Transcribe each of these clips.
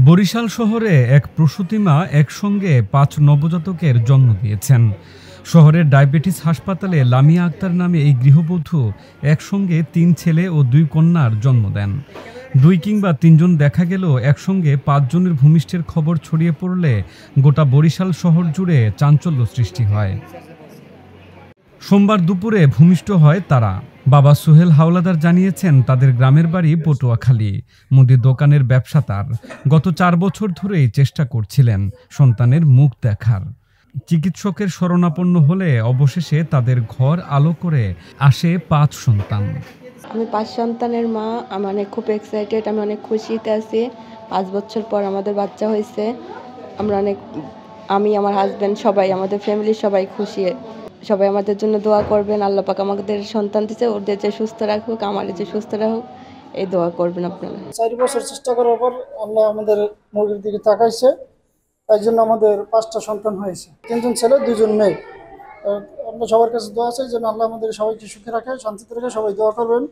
বরিশাল শহরে এক প্রসূতি মা একসঙ্গে ৫ নবজাতকের জন্ম দিয়েছেন। শহরের ডায়াবেটিস হাসপাতালে লামিয়া আক্তার নামে এই গৃহবধূ একসঙ্গে ৩ ছেলে ও ২ কন্যার জন্ম দেন। ২ কিংবা ৩ জন দেখা গেলেও একসঙ্গে ৫ জনের ভূমিষ্ঠের খবর ছড়িয়ে পড়লে গোটা বরিশাল শহর জুড়ে চাঞ্চল্য সৃষ্টি হয়। সোমবার দুপুরে ভূমিষ্ঠ হয় তারা। বাবা সোহেল হাওলাদার জানিয়েছেন, তাদের গ্রামের বাড়ি পটুয়াখালী। মুদির দোকানের ব্যবসা তার। গত ৪ বছর ধরেই চেষ্টা করছিলেন সন্তানের মুখ দেখার। চিকিৎসকের শরণাপন্ন হলে অবশেষে তাদের ঘর আলো করে আসে ৫ সন্তান। আমি ৫ সন্তানের মা। আমি খুব এক্সাইটেড, আমি অনেক খুশিতে আছি। ৫ বছর পর আমাদের বাচ্চা হয়েছে। আমি আমার হাজব্যান্ড সবাই, আমাদের ফ্যামিলির সবাই খুশি। সবাই আমাদের জন্য দোয়া করবেন। আল্লাহ পাক আমাদের সন্তান দিয়েছে, ওদের যে সুস্থ রাখুক, আমাদের যে সুস্থ রাখুক, এই দোয়া করবেন আপনারা। ৪ বছর চেষ্টা করার পর আল্লাহ আমাদের মুরগির দিকে তাকাইছে, তাই জন্য আমাদের ৫টা সন্তান হয়েছে। ৩ জন ছেলে ২ জন মেয়ে। আমরা সবার কাছে দোয়া চাই যেন আল্লাহ আমাদের সবাইকে সুখে রাখে, শান্তিতে রাখে। সবাই দোয়া করবেন।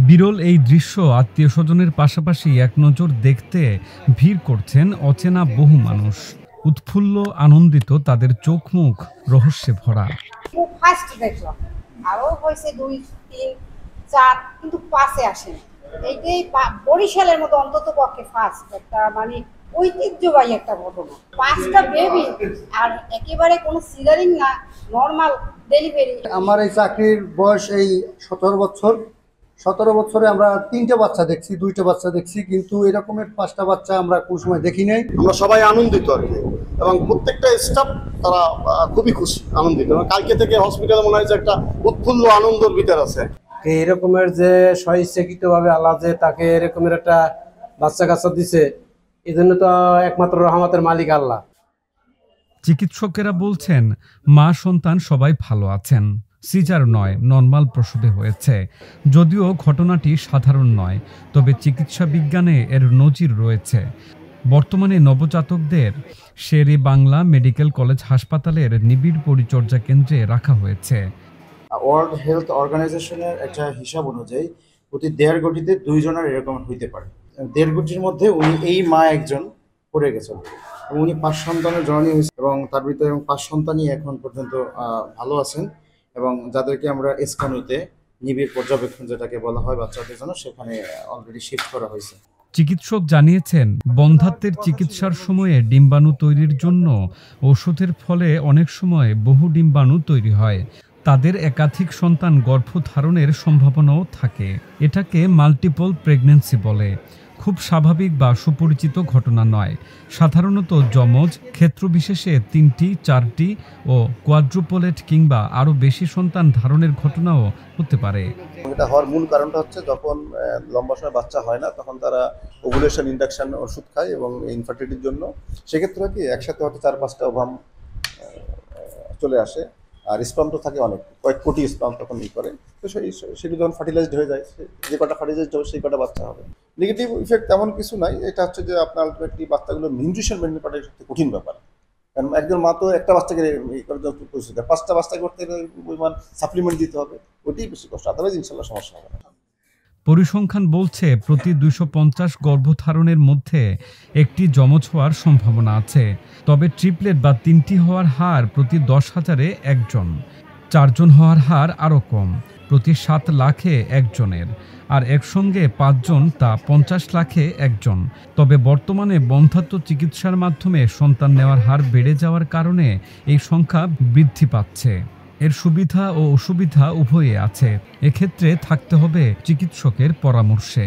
বিরল এই দৃশ্য আত্মীয় স্বজনের পাশাপাশি এক নজর দেখতে ভিড় করছেন অচেনা বহু মানুষ। উৎফুল্ল আনন্দিত তাদের চোখ মুখ রহস্যে ভরা। খুব ফাস্ট দেখলাম, আরো হয়েছে ২, ৩, ৪, কিন্তু ৫-এ আসে। এইটাই বরিশালের মতো অন্তত পক্ষে ফার্স্ট একটা ঐতিহ্যবাহী একটা ঘটনা। ৫টা বেবি, আর একেবারে কোনো সিজারিং না, নর্মাল ডেলিভারি। আমার এই চাকরির বয়স এই ১৭ বছর। ১৭ বছরে আমরা ৩টে বাচ্চা দেখছি, 2টা বাচ্চা দেখছি, কিন্তু এরকমের 5টা বাচ্চা আমরা কোনো সময় দেখি নাই। আমরা সবাই আনন্দিত আর কি, এবং প্রত্যেকটা স্টাফ তারা খুবই খুশি, আনন্দিত। কালকে থেকে হসপিটালে মনে হয় যে একটা উৎফুল্ল আনন্দের ভিতর আছে। এরকমের যে স্বইচ্ছাকৃতভাবে আল্লাহ যে তাকে এরকমের একটা বাচ্চা কাচ্চা দিছে, এই জন্য তো একমাত্র রহমতের মালিক আল্লাহ। চিকিৎসকেরা বলছেন, মা সন্তান সবাই ভালো আছেন। সিজার নয়, নরমাল প্রসবে হয়েছে। যদিও ঘটনাটি সাধারণ নয়, তবে চিকিৎসা বিজ্ঞানে এর নজির রয়েছে। বর্তমানে নবজাতকদের শেরে বাংলা মেডিকেল কলেজ হাসপাতালের নিবিড় পরিচর্যা কেন্দ্রে রাখা হয়েছে। ওয়ার্ল্ড হেলথ অর্গানাইজেশনের একটা হিসাব অনুযায়ী প্রতি ১.৫ কোটিতে ২ জনের এরকম হইতে পারে। ১.৫ কোটির মধ্যে এই মা একজন পড়ে গেছেন, এবং উনি ৫ সন্তানের জননী হয়েছে, এবং তার ভিতরে ৫ সন্তানই এখন পর্যন্ত ভালো আছেন, এবং যাদেরকে আমরা এসকানুতে নিবিড় পর্যবেক্ষণ যেটাকে বলা হয় বাচ্চাদের জন্য, সেখানে অলরেডি শিফট করা হয়েছে। চিকিৎসক জানিয়েছেন, বন্ধ্যাত্বের চিকিৎসার সময়ে ডিম্বাণু তৈরির জন্য ওষুধের ফলে অনেক সময় বহু ডিম্বাণু তৈরি হয়। তাদের একাধিক সন্তান গর্ভধারণের সম্ভাবনাও থাকে। এটাকে মাল্টিপল প্রেগন্যান্সি বলে। খুব স্বাভাবিক বা সুপরিচিত ঘটনা নয়। সাধারণত যমজ, ক্ষেত্রবিশেষে ৩টি, 4টি ও কোয়াড্রুপলেট কিংবা আরও বেশি সন্তান ধারণের ঘটনাও হতে পারে। এটা হওয়ার মূল কারণটা হচ্ছে, যখন লম্বা সময় বাচ্চা হয় না, তখন তারা ওভুলেশন ইন্ডাকশন ওষুধ খায় এবং ইনফার্টিলিটির জন্য। সেক্ষেত্রে কি একসাথে হয়তো ৪-৫টা ওভাম চলে আসে, আর স্পাম তো থাকে অনেক, কয়েক কোটি স্পাম তখন করে। তো সেটি যখন ফার্টিলাইজড হয়ে যায়, যে কটা ফার্টিলাইজড হবে সেই কটা বাচ্চা হবে। নেগেটিভ ইফেক্ট তেমন কিছু নাই। এটা হচ্ছে যে আপনার আলটিমেটলি বাচ্চাগুলো নিউট্রিশন মেনটেন করাটা সবচেয়ে কঠিন ব্যাপার। কারণ একজন মা তো একটা বাচ্চাকে প্রস্তুত করে, 5টা বাচ্চা করতে পরিমাণ সাপ্লিমেন্ট দিতে হবে, ওইটাই বেশি কষ্ট। আদারওয়াইজ ইনশাল্লাহ সমস্যা হবে না। পরিসংখ্যান বলছে, প্রতি ২৫০ গর্ভধারণের মধ্যে একটি যমজ হওয়ার সম্ভাবনা আছে। তবে ট্রিপলেট বা 3টি হওয়ার হার প্রতি ১০,০০০-এ ১ জন। 4 জন হওয়ার হার আরও কম, প্রতি 7 লাখে 1 জনের। আর একসঙ্গে 5 জন, তা 50 লাখে 1 জন। তবে বর্তমানে বন্ধ্যাত্ব চিকিৎসার মাধ্যমে সন্তান নেওয়ার হার বেড়ে যাওয়ার কারণে এই সংখ্যা বৃদ্ধি পাচ্ছে। এর সুবিধা ও অসুবিধা উভয়ই আছে। এক্ষেত্রে থাকতে হবে চিকিৎসকের পরামর্শে।